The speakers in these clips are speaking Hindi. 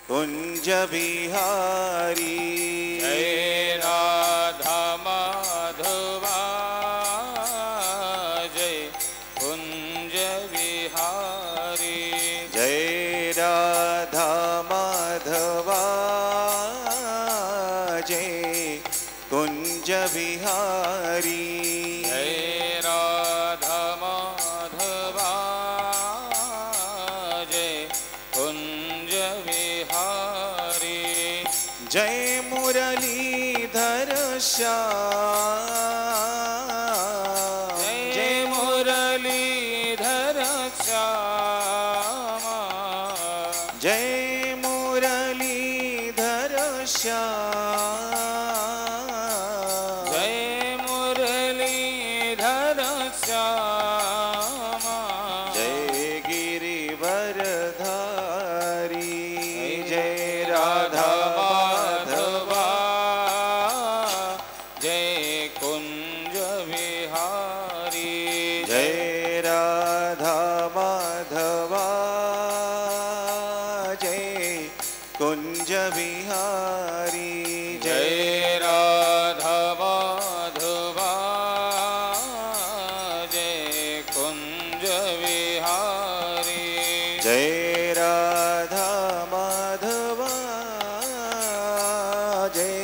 कुंज बिहारी जय राधा माधवा जय कुंज बिहारी जय राधा माधवा जय कुंज बिहारी जय राधा माधवा जय कुंज बिहारी जय मुरलीधर श्याम जय मुरलीधर श्यामा जय मुरलीधर श्याम जय मुरलीधर श्यामा जय गिरिवर धारी जय राधा माधवा जय कुंज बिहारी जय राधा माधवा जय कुंज बिहारी जय राधा माधवा जय कुंज बिहारी जय राधा माधवा जय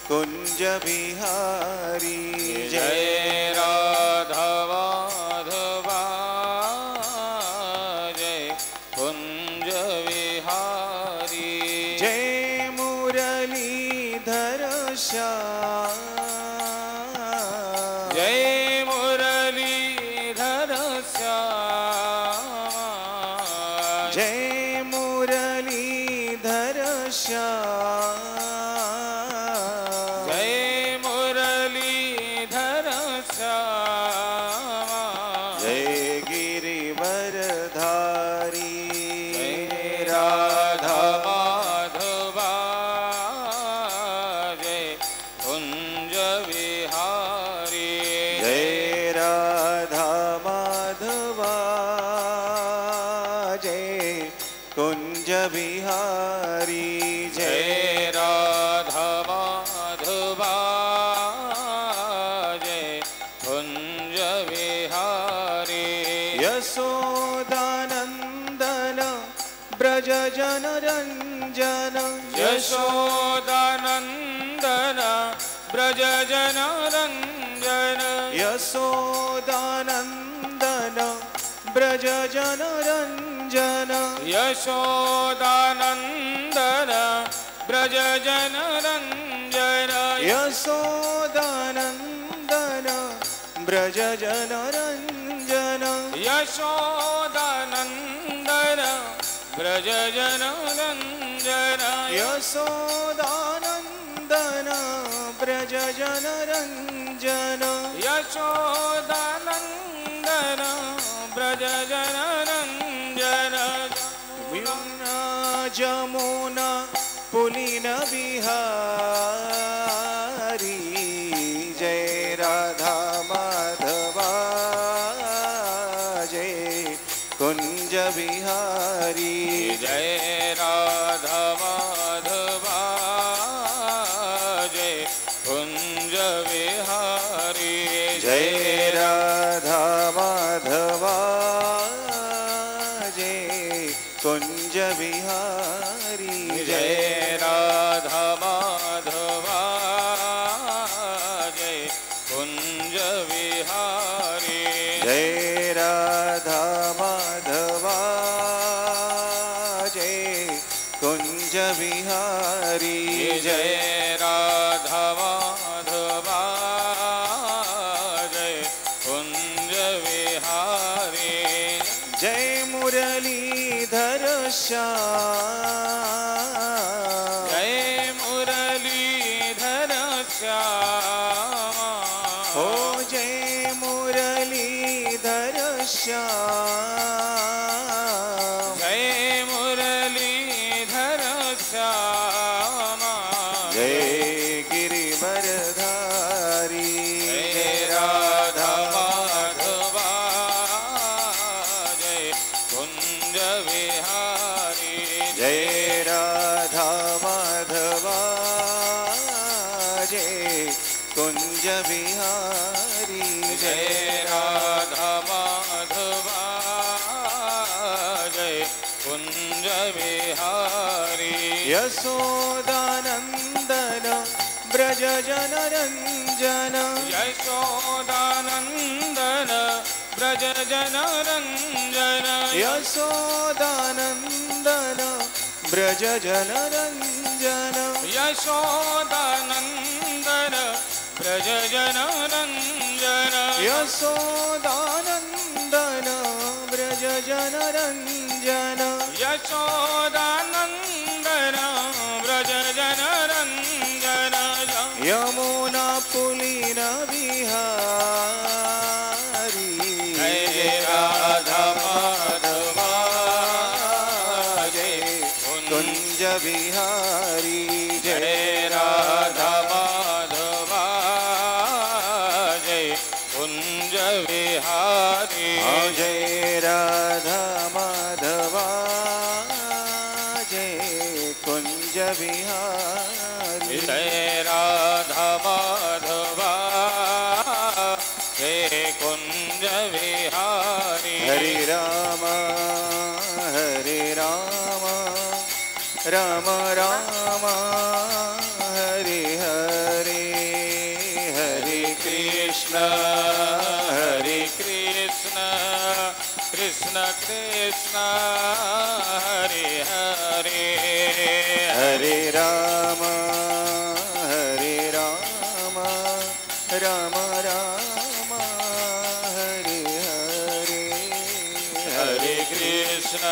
कुंज बिहारी जय राधा माधवा जय कुंज बिहारी जय मुरलीधर श्याम जय मुरलीधर श्यामा जय मुरलीधर श्याम जय मुरलीधर श्यामा जय गिरिवर धारी जय राधा माधवा जय कुंज बिहारी जय राधा माधवा जय कुंज बिहारी जय राधा माधवा जय कुंज बिहारी यशोदानंदन ब्रज जन रंजन यशोदानंदन ब्रज जन रंजन यशोदानंदन ब्रज जन रंजन यशोदानंदन ब्रज जन रंजन यशोदानंदन ब्रज जन रंजन यशोदानंदन ब्रज जन रंजन यशोदानंदन ब्रज जन रंजन यशोदानंदन ब्रज जन रंजन यमुना जमुना पुलिन बिहारी जय राधा माधवा जय कुंज बिहारी जय राधा माधवा जय कुंज बिहारी जय राधा माधवा जय कुंज बिहारी जय राधा माधवा जय कुंज बिहारी जय राधा माधवा जय कुंज बिहारी जय राधा माधवा जय कुंज बिहारी जय मुरलीधर श्याम जय मुरलीधर श्यामा हो जय मुरलीधर श्याम जय मुरलीधर श्यामा जय गिरिवर धारी जय राधा माधवा जय कुंज बिहारी जय राधा बिहारी जय राधा माधवा जय कुंज बिहारी यशोदानंदन ब्रज जनरंजन यशोदानंदन ब्रज जनरंजन यशोदानंदन ब्रज जनरंजन यशोदानंदन ब्रज जनरंजन यशोदानंदन ब्रज जनरंजन यशोदानंदन ब्रज जनरंजन यमुना पुलिन बिहारी जय राधा माधवा जय कुंज बिहारी जय राधा माधवा जय कुंज बिहारी जय राधा माधवा जय कुंज बिहारी जय राधा माधवा जय कुंज बिहारी हरे राम राम राम हरे हरे हरे कृष्ण कृष्ण कृष्ण हरे हरे हरे राम राम राम हरे हरे हरे कृष्ण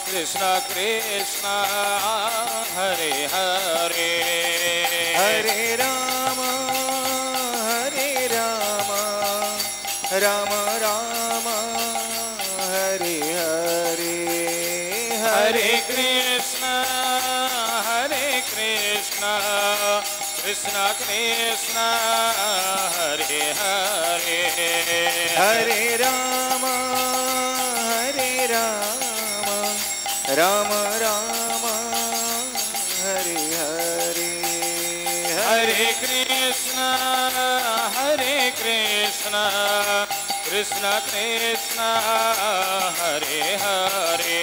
कृष्ण कृष्ण हरे हरे हरे राम राम राम हरे हरे हरे कृष्ण कृष्ण कृष्ण हरे हरे हरे राम राम राम हरे हरे हरे कृष्ण कृष्ण कृष्ण हरे हरे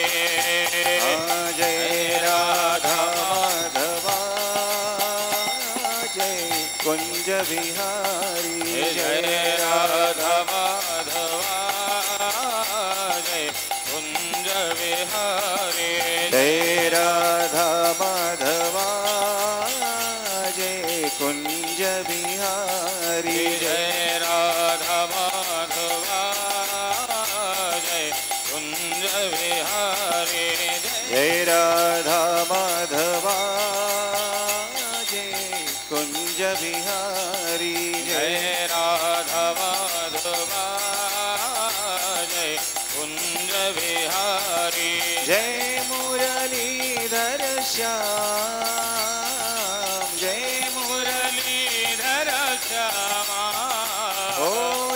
जय राधा माधवा जय कुंज बिहारी जय राधा माधवा जय कुंज बिहारी जय राधा माधवा जय कुंज बिहारी जय राधा माधवा जय कुंज बिहारी जय राधा माधवा जय कुंज बिहारी जय राधा माधवा जय कुंज बिहारी जय मुरलीधर श्याम जय मुरलीधर श्यामा ओ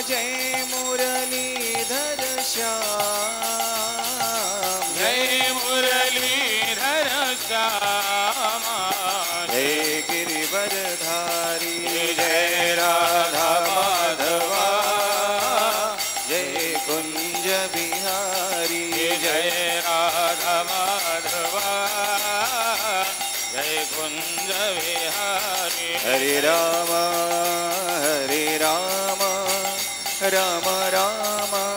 जय मुरलीधर श्याम जय मुरलीधर श्यामा जय गिरिवरधारी जय राधा माधवा जय कुंज बिहारी जय राधा माधवा जय कुंज बिहारी हरे राम राम राम